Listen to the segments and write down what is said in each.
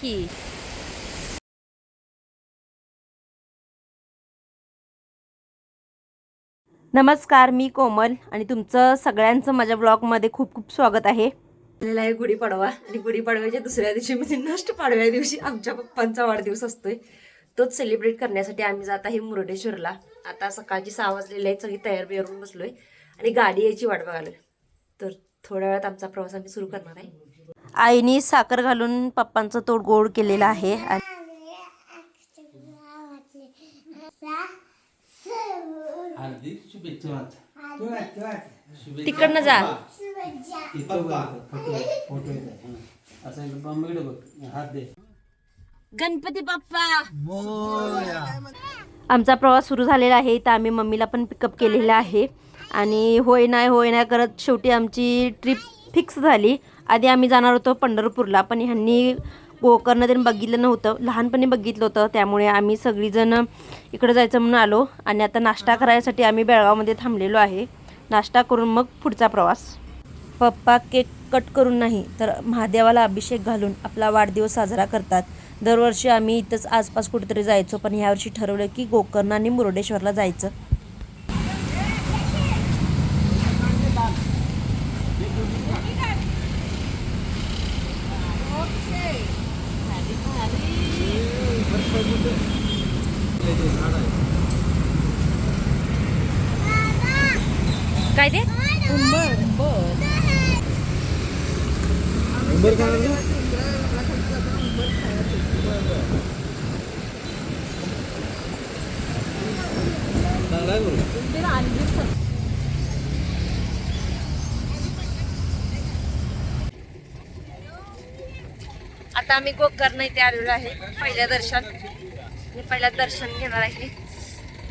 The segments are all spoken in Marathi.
की. नमस्कार, मी कोमल आणि तुमचं सगळ्यांचं माझ्या ब्लॉगमध्ये खूप खूप स्वागत आहे. आलेला आहे गुढीपाडवा आणि गुढीपाडव्याच्या दुसऱ्या दिवशी म्हणजे नष्ट पाडव्या दिवशी आमच्या पप्पांचा वाढदिवस असतोय. तोच सेलिब्रेट करण्यासाठी आम्ही जात आहे मुरुडेश्वरला. आता सकाळची 6 वाजलेले आहेत, सगळी तयार बियारून बसलोय आणि गाडी यायची वाट बघालोय. तर थोड्या वेळात आमचा प्रवास आम्ही सुरू करणार आहे. आईने साखर घालून पप्पांचं तोड गोड केलेलं आहे. तिकडनं जा. गणपती बाप्पा. आमचा प्रवास सुरू झालेला आहे. तर आम्ही मम्मीला पण पिकअप केलेला आहे आणि होय नाही करत शेवटी आमची ट्रिप फिक्स झाली. आधी आम्ही जाणार होतो पंढरपूरला, पण ह्यांनी गोकर्ण त्यांनी बघितलं नव्हतं, लहानपणी बघितलं होतं. त्यामुळे आम्ही सगळीजण इकडे जायचं म्हणून आलो आणि आता नाश्ता करायसाठी आम्ही बेळगावमध्ये थांबलेलो आहे. नाश्ता करून मग पुढचा प्रवास. पप्पा केक कट करून नाही तर महादेवाला अभिषेक घालून आपला वाढदिवस साजरा करतात. दरवर्षी आम्ही इथंच आसपास कुठेतरी जायचो, पण ह्यावर्षी ठरवलं की गोकर्ण आणि मुरुडेश्वरला जायचं. काय ते आता आम्ही गोकर्ण इथे आलेलो आहे. पहिल्या दर्शन घेणार आहे.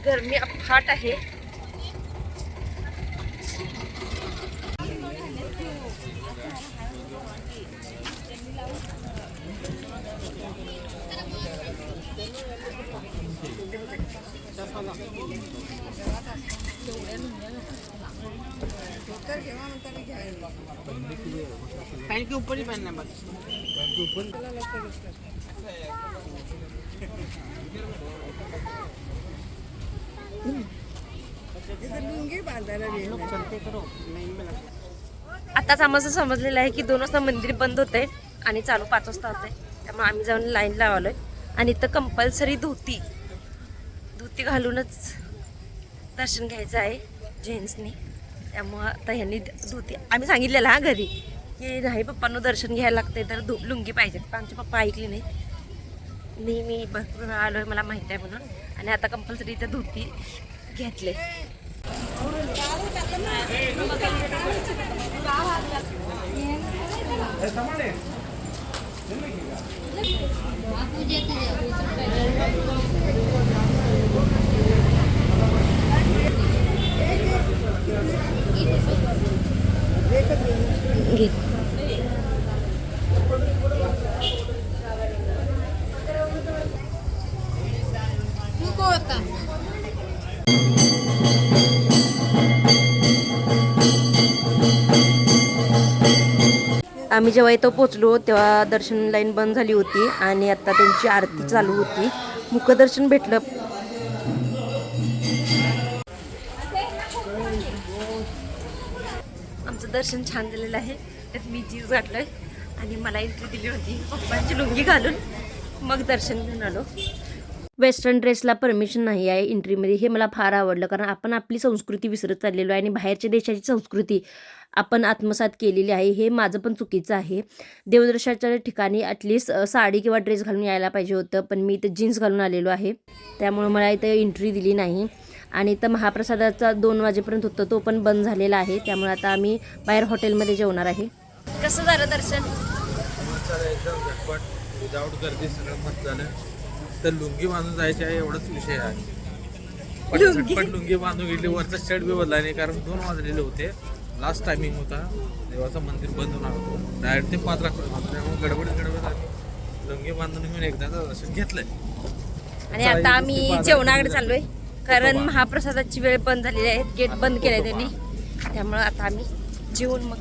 गरमी अफाट आहे. पैंट के ऊपर ही पहनना है बस. आताच आम्हाला समजलेलं आहे की 2 वाजता मंदिर बंद होते आणि चालू 5 वाजता होते. त्यामुळे आम्ही जाऊन लाईन लावलोय आणि इथं कंपल्सरी धोती घालूनच दर्शन घ्यायचं आहे जेंट्सनी. त्यामुळं आता ह्यांनी धोती, आम्ही सांगितलेलं हा घरी की नाही पप्पांना दर्शन घ्यायला लागतंय तर लुंगी पाहिजेत, पण आमचे पप्पा ऐकले नाही. मी भरपूर वेळा आलोय, मला माहिती आहे म्हणून. आणि आता कंपल्सरी इथं धोती घेतले. घे. आम्ही जेव्हा इथं पोचलो तेव्हा दर्शन लाईन बंद झाली होती आणि आता त्यांची आरती चालू होती. मुखदर्शन भेटलं. आमचं दर्शन छान झालेलं आहे. त्यात मी जीव गाठलोय आणि मला एंट्री दिली होती पप्पांची लुंगी घालून. मग दर्शन घेऊन आलो. वेस्टर्न ड्रेसला परमिशन नाही आहे एंट्रीमध्ये. हे मला फार आवडलं, कारण आपण आपली संस्कृती विसरत चाललेलो आहे आणि बाहेरच्या देशाची संस्कृती आपण आत्मसात केलेली आहे. हे माझं पण चुकीचं आहे. देवदर्शनाच्या ठिकाणी ॲटलिस्ट साडी किंवा ड्रेस घालून यायला पाहिजे होतं, पण मी इथं जीन्स घालून आलेलो आहे. त्यामुळे मला इथं एंट्री दिली नाही. आणि इथं महाप्रसादाचा 2 वाजेपर्यंत होतं, तो पण बंद झालेला आहे. त्यामुळे आता आम्ही बाहेर हॉटेलमध्ये जेवणार आहे. कसं झालं दर्शन? एकदम झटपट, विदाऊट गर्दी, सगळं मस्त झालं. तर लुंगी बांधून जायचे आहे एवढाच विषय आहे. पण झटपट लुंगी बांधून गेली. वरचा शर्ट बी बदला नाही, कारण 2 वाजलेले होते. लास्ट टायमिंग होता. देवाचं मंदिर बंद होणार होतं. डायरेक्ट ते 5 होतं. त्यामुळे गडबड आम्ही लुंगी बांधून घेऊन एकदाचं दर्शन घेतलंय. आणि आता आम्ही जेवणाकडे चाललोय, कारण महाप्रसादाची वेळ बंद झालेली आहे. गेट बंद केलंय त्यांनी. त्यामुळे आता आम्ही जेवून मग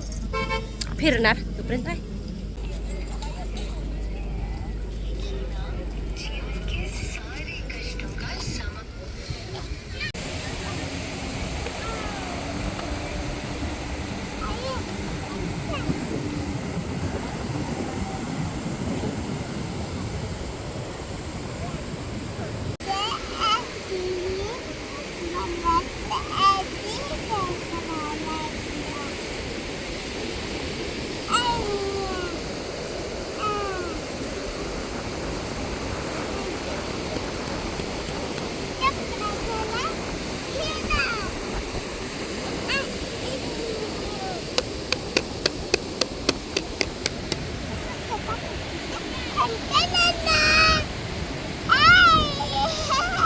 फिरणार. तोपर्यंत आहे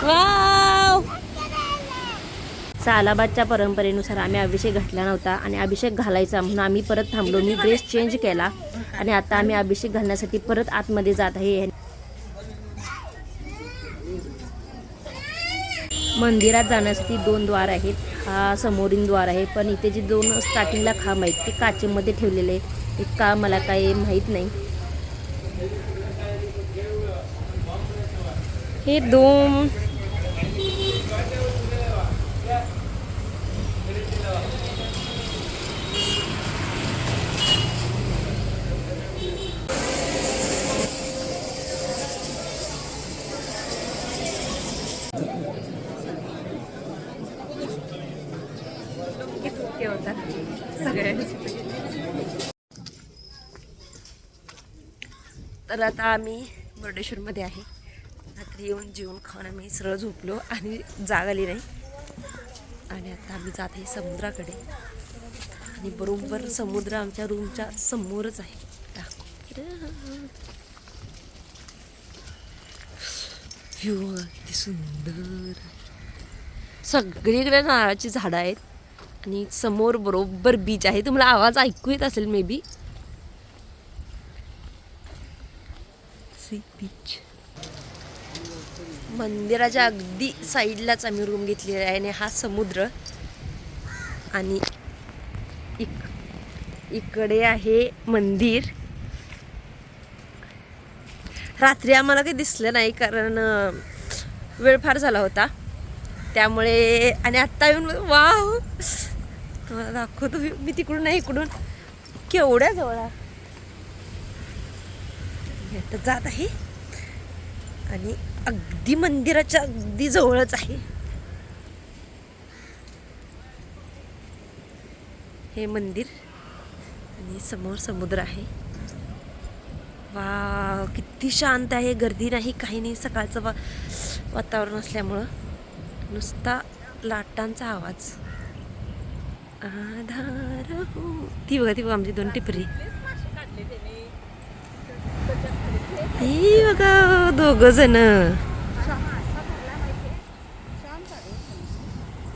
वाव! सालाबादच्या परंपरेनुसार आम्ही अभिषेक घातला नव्हता आणि अभिषेक घालायचा म्हणून आम्ही परत थांबलो. मी ड्रेस चेंज केला आणि आता आम्ही अभिषेक घालण्यासाठी परत आतमध्ये जात आहे. मंदिरात जाण्यासाठी 2 द्वार आहेत. हा समोरील द्वार आहे, पण इथे जे 2 स्टार्टिंगला खांब आहेत ते काचेमध्ये ठेवलेले आहेत. ते का मला काही माहीत नाही. हे 2 होता सगळ्यांची. तर आता आम्ही मुर्डेश्वरमध्ये आहे. रात्री येऊन जेवण खाऊन आम्ही सरळ झोपलो आणि जाग आली नाही. आणि आता आम्ही जात आहे समुद्राकडे आणि बरोबर समुद्र आमच्या रूमच्या समोरच आहे. व्ह्यू किती सुंदर. सगळीकडे नारळाची झाडं आहेत आणि समोर बरोबर बीच आहे. तुम्हाला आवाज ऐकू येत असेल मे बी. C beach. मंदिराच्या अगदी साईडलाच आम्ही रूम घेतलेली आहे आणि हा समुद्र आणि इकडे आहे मंदिर. रात्री आम्हाला काही दिसलं नाही कारण वेळ फार झाला होता त्यामुळे. आणि आत्ता येऊन वाव तुम्हाला दाखवतो मी तिकडून नाही इकडून केवढ्या जवळ आता जात आहे आणि अगदी मंदिराच्या अगदी जवळच आहे हे मंदिर आणि समोर समुद्र आहे. वाव किती शांत आहे. गर्दी नाही काही नाही. सकाळचं वातावरण असल्यामुळं नुसता लाटांचा आवाज. आधार ती बघा आमची 2 टिपरी. ही बघा 2 जण.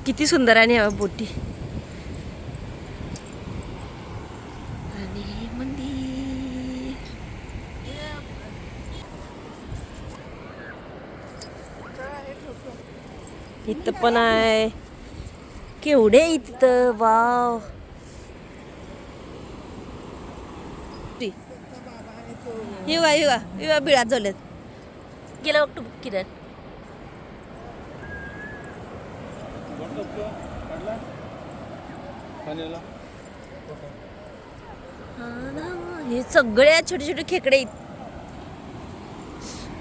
किती सुंदर आहे ना बोटी. आणि मंदिर इथं पण आहे. केवढे इथं वाव. युवा बिळात झालेत गेलं बघ किरण. हे सगळे छोटे छोटे खेकडे आहेत.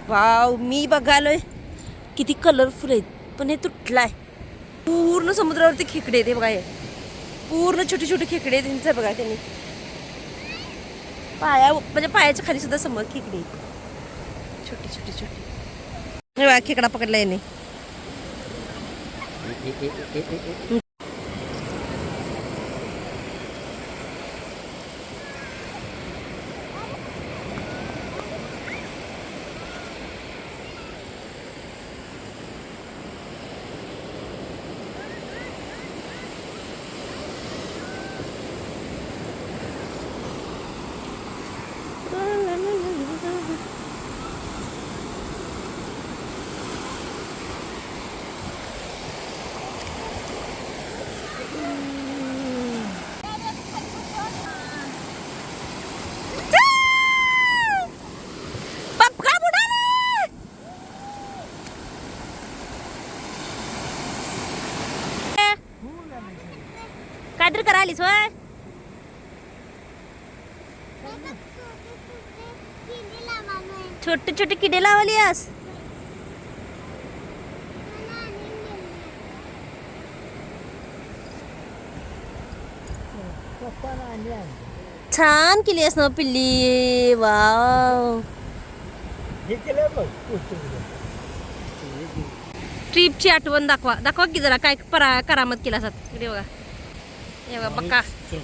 वाव मी बघालोय किती कलरफुल आहेत पण हे तुटलाय. पूर्ण समुद्रावरती खेकडे आहेत. हे बघा पूर्ण छोटे छोटे खेकडे आहेत. त्यांचं बघा त्यांनी म्हणजे पायाच्या खाली सुद्धा समोर खेकडे छोटे छोटे छोटे. हे बघा खेकडा पकडला याने. काहीतरी करायलीस होय. छोटे छोटे किडे लावली आस. छान केली आहेस ना पिल्ली. वाव ट्रिपची आठवण दाखवा की जरा काय करामत केला असत. इकडे बघा हे बघा बक्का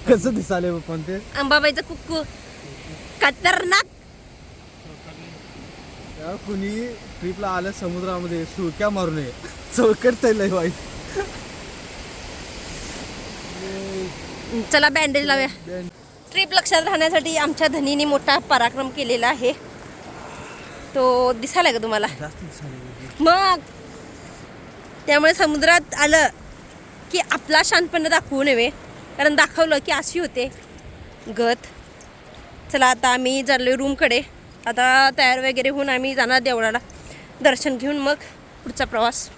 कसं दिसाले पण ते अंबाबाईचा कुक्कू खतरनाक. कुणी ट्रिपला आलं समुद्रामध्ये सुळक्या मारू नये, चौकट लय वाईट. चला बँडेज लावूया. ट्रिप लक्षात राहण्यासाठी आमच्या धनीने मोठा पराक्रम केलेला आहे. तो दिसायला का तुम्हाला? मग त्यामुळे समुद्रात आलं की आपला शांतपणा दाखवू नये, कारण दाखवलं की अशी होते गत. चला आता आम्ही चाललोय रूमकडे. आता तयार वगैरे होऊन आम्ही जाणार देवळाला, दर्शन घेऊन मग पुढचा प्रवास.